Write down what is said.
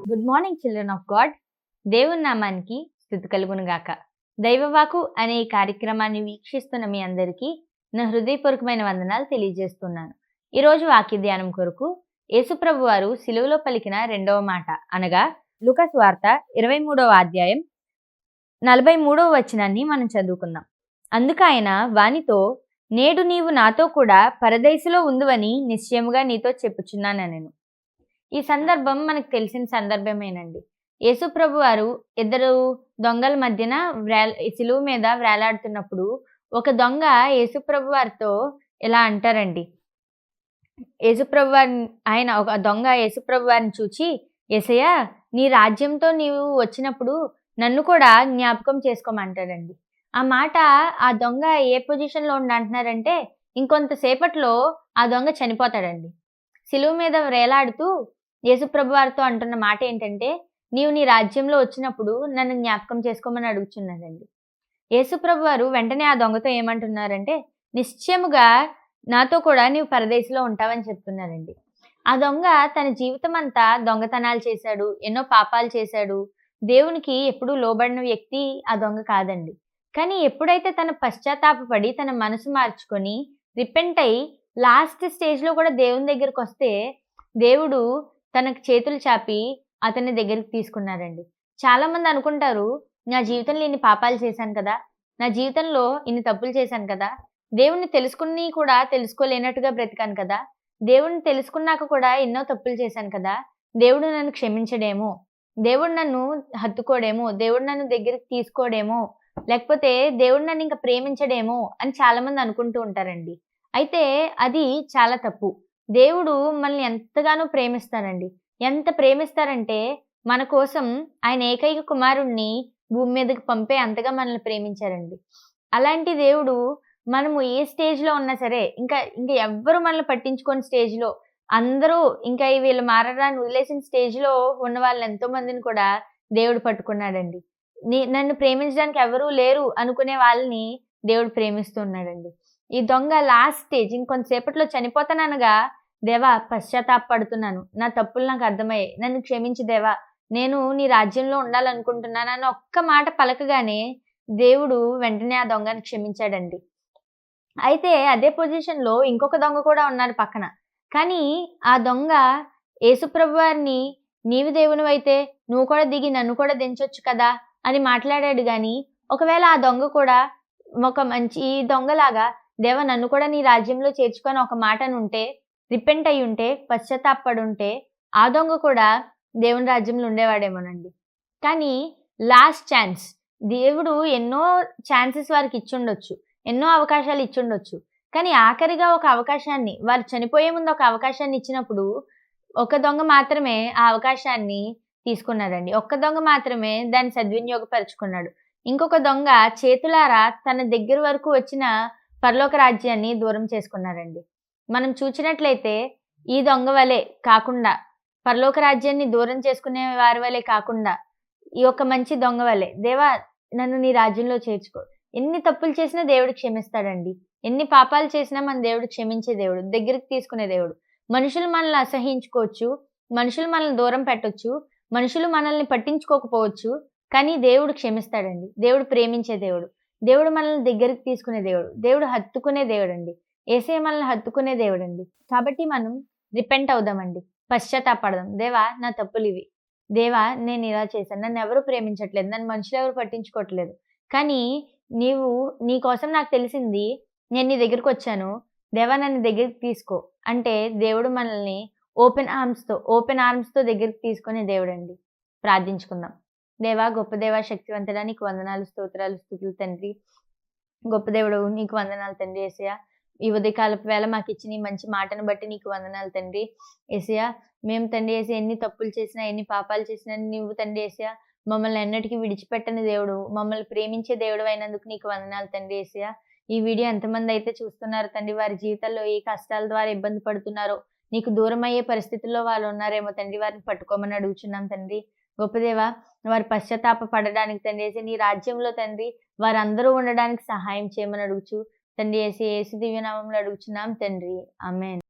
Good morning children of God. దేవుని నామానికి స్తుతి కలుగునుగాక. దైవవాకు అనే ఈ కార్యక్రమాన్ని వీక్షిస్తున్న మీ అందరికీ నా హృదయపూర్వకమైన వందనాలు తెలియజేస్తున్నాను. ఈరోజు వాక్య ధ్యానం కొరకు యేసుప్రభు వారు సిలువలో పలికిన రెండవ మాట అనగా లూకా సువార్త 23వ అధ్యాయం 43వ వచనాన్ని మనం చదువుకుందాం. అందుకు ఆయన వానితో, నేడు నీవు నాతో కూడా పరదైసులో ఉందువని నిశ్చయముగా నీతో చెప్పుచున్నానెను. ఈ సందర్భం మనకు తెలిసిన సందర్భమేనండి. యేసుప్రభు వారు ఇద్దరు దొంగల మధ్యన సిలువ మీద వేలాడుతున్నప్పుడు ఒక దొంగ యేసుప్రభు వారితో ఇలా అంటారండి. ఒక దొంగ యేసుప్రభు వారిని చూచి, యేసయ్యా, నీ రాజ్యంతో నీవు వచ్చినప్పుడు నన్ను కూడా జ్ఞాపకం చేసుకోమంటాడండి. ఆ మాట ఆ దొంగ ఏ పొజిషన్లో అంటున్నారంటే ఇంకొంతసేపట్లో ఆ దొంగ చనిపోతాడండి. సిలువ మీద వేలాడుతూ యేసుప్రభు వారితో అంటున్న మాట ఏంటంటే, నీవు నీ రాజ్యంలో వచ్చినప్పుడు నన్ను జ్ఞాపకం చేసుకోమని అడుగుచున్నాడండి. యేసుప్రభు వారు వెంటనే ఆ దొంగతో ఏమంటున్నారంటే, నిశ్చయముగా నాతో కూడా నీవు పరదేశంలో ఉంటావని చెప్తున్నారండి. ఆ దొంగ తన జీవితం అంతా దొంగతనాలు చేశాడు, ఎన్నో పాపాలు చేశాడు. దేవునికి ఎప్పుడూ లోబడిన వ్యక్తి ఆ దొంగ కాదండి. కానీ ఎప్పుడైతే తన పశ్చాత్తాపపడి తన మనసు మార్చుకొని రిపెంట్ అయి లాస్ట్ స్టేజ్లో కూడా దేవుని దగ్గరకు వస్తే దేవుడు తనకు చేతులు చాపి అతని దగ్గరికి తీసుకున్నారండి. చాలా మంది అనుకుంటారు, నా జీవితంలో ఇన్ని పాపాలు చేశాను కదా, నా జీవితంలో ఇన్ని తప్పులు చేశాను కదా, దేవుణ్ణి తెలుసుకుని కూడా తెలుసుకోలేనట్టుగా బ్రతికాను కదా, దేవుణ్ణి తెలుసుకున్నాక కూడా ఎన్నో తప్పులు చేశాను కదా, దేవుడు నన్ను క్షమించడేమో, దేవుడు నన్ను హత్తుకోడేమో, దేవుడు నన్ను దగ్గరికి తీసుకోడేమో, లేకపోతే దేవుడు నన్ను ఇంకా ప్రేమించడేమో అని చాలా మంది అనుకుంటూ ఉంటారండి. అయితే అది చాలా తప్పు. దేవుడు మనల్ని ఎంతగానో ప్రేమిస్తారండి. ఎంత ప్రేమిస్తారంటే మన కోసం ఆయన ఏకైక కుమారుణ్ణి భూమి మీదకి పంపే అంతగా మనల్ని ప్రేమించారండి. అలాంటి దేవుడు మనము ఏ స్టేజ్లో ఉన్నా సరే ఇంకా ఎవ్వరు మనల్ని పట్టించుకోని స్టేజ్లో, అందరూ ఇంకా వీళ్ళు మారడాన్ని వదిలేసిన స్టేజ్లో ఉన్న వాళ్ళని ఎంతో మందిని కూడా దేవుడు పట్టుకున్నాడండి. నన్ను ప్రేమించడానికి ఎవరూ లేరు అనుకునే వాళ్ళని దేవుడు ప్రేమిస్తూ ఉన్నాడండి. ఈ దొంగ లాస్ట్ స్టేజ్ ఇంకొంతసేపట్లో చనిపోతాననగా, దేవా పశ్చాత్తాపడుతున్నాను, నా తప్పులు నాకు అర్థమయ్యాయి, నన్ను క్షమించు దేవా, నేను నీ రాజ్యంలో ఉండాలనుకుంటున్నాను అని ఒక్క మాట పలకగానే దేవుడు వెంటనే ఆ దొంగని క్షమించాడండి. అయితే అదే పొజిషన్లో ఇంకొక దొంగ కూడా ఉన్నారు పక్కన. కానీ ఆ దొంగ యేసుప్రభు వారిని, నీవు దేవునివైతే నువ్వు కూడా దిగి నన్ను కూడా దించొచ్చు కదా అని మాట్లాడాడు. కానీ ఒకవేళ ఆ దొంగ కూడా ఒక మంచి దొంగలాగా, దేవా నన్ను కూడా నీ రాజ్యంలో చేర్చుకొని ఒక మాట ఉంటే, రిపెంట్ అయి ఉంటే, పశ్చాత్తాపడి ఉంటే ఆ దొంగ కూడా దేవుని రాజ్యంలో ఉండేవాడేమోనండి. కానీ లాస్ట్ ఛాన్స్, దేవుడు ఎన్నో ఛాన్సెస్ వారికి ఇచ్చుండొచ్చు, ఎన్నో అవకాశాలు ఇచ్చుండొచ్చు. కానీ ఆఖరిగా ఒక అవకాశాన్ని, వారు చనిపోయే ముందు ఒక అవకాశాన్ని ఇచ్చినప్పుడు ఒక దొంగ మాత్రమే ఆ అవకాశాన్ని తీసుకున్నాడండి. ఒక్క దొంగ మాత్రమే దాన్ని సద్వినియోగపరుచుకున్నాడు. ఇంకొక దొంగ చేతులారా తన దగ్గర వరకు వచ్చిన పరలోక రాజ్యాన్ని దూరం చేసుకున్నారండి. మనం చూసినట్లయితే ఈ దొంగ వలె కాకుండా, పరలోక రాజ్యాన్ని దూరం చేసుకునే వారి వలె కాకుండా, ఈ యొక్క మంచి దొంగ వలె, దేవా నన్ను నీ రాజ్యంలో చేర్చుకో. ఎన్ని తప్పులు చేసినా దేవుడు క్షమిస్తాడండి. ఎన్ని పాపాలు చేసినా మన దేవుడు క్షమించే దేవుడు, దగ్గరికి తీసుకునే దేవుడు. మనుషులు మనల్ని అసహించుకోవచ్చు, మనుషులు మనల్ని దూరం పెట్టొచ్చు, మనుషులు మనల్ని పట్టించుకోకపోవచ్చు, కానీ దేవుడు క్షమిస్తాడండి. దేవుడు ప్రేమించే దేవుడు, దేవుడు మనల్ని దగ్గరికి తీసుకునే దేవుడు, దేవుడు హత్తుకునే దేవుడండి. యేసయ్య మనల్ని హత్తుకునే దేవుడండి. కాబట్టి మనం రిపెంట్ అవుదామండి, పశ్చాత్తాపడదాం. దేవా నా తప్పులు ఇవి, దేవా నేను ఇలా చేశాను, నన్ను ఎవరు ప్రేమించట్లేదు, నన్ను మనుషులు ఎవరు పట్టించుకోవట్లేదు, కానీ నీ కోసం నాకు తెలిసింది, నేను నీ దగ్గరికి వచ్చాను, దేవా నన్ను దగ్గరికి తీసుకో అంటే దేవుడు మనల్ని ఓపెన్ ఆర్మ్స్తో దగ్గరికి తీసుకునే దేవుడండి. ప్రార్థించుకుందాం. దేవా, గొప్ప దేవా, శక్తివంతుడా, నీకు వందనాలు, స్తోత్రాలు, స్తుతులు తండ్రి. గొప్ప దేవుడు, నీకు వందనాలు తండ్రి. యేసయ్య, ఈ ఉదయకాలపు వేళ మాకు ఇచ్చిన ఈ మంచి మాటను బట్టి నీకు వందనాలు తండ్రి. యేసయ్య, మేము తండ్రి యేసయ్య ఎన్ని తప్పులు చేసినా, ఎన్ని పాపాలు చేసినా నువ్వు తండ్రి యేసయ్య మమ్మల్ని ఎన్నటికీ విడిచిపెట్టని దేవుడు, మమ్మల్ని ప్రేమించే దేవుడు అయినందుకు నీకు వందనాలు తండ్రి. యేసయ్య, ఈ వీడియో ఎంతమంది అయితే చూస్తున్నారో తండ్రి, వారి జీవితాల్లో ఏ కష్టాల ద్వారా ఇబ్బంది పడుతున్నారో, నీకు దూరం అయ్యే పరిస్థితుల్లో వాళ్ళు ఉన్నారేమో తండ్రి, వారిని పట్టుకోమని అడుగుచున్నాం తండ్రి. గొప్పదేవా, వారు పశ్చాత్తాప పడడానికి తండ్రి యేసయ్య నీ రాజ్యంలో తండ్రి వారందరూ ఉండడానికి సహాయం చేయమని అడుగుచు తండ్రి యేసు దివ్యనామంలో అడుగుచున్నాం తండ్రి. ఆమేన్.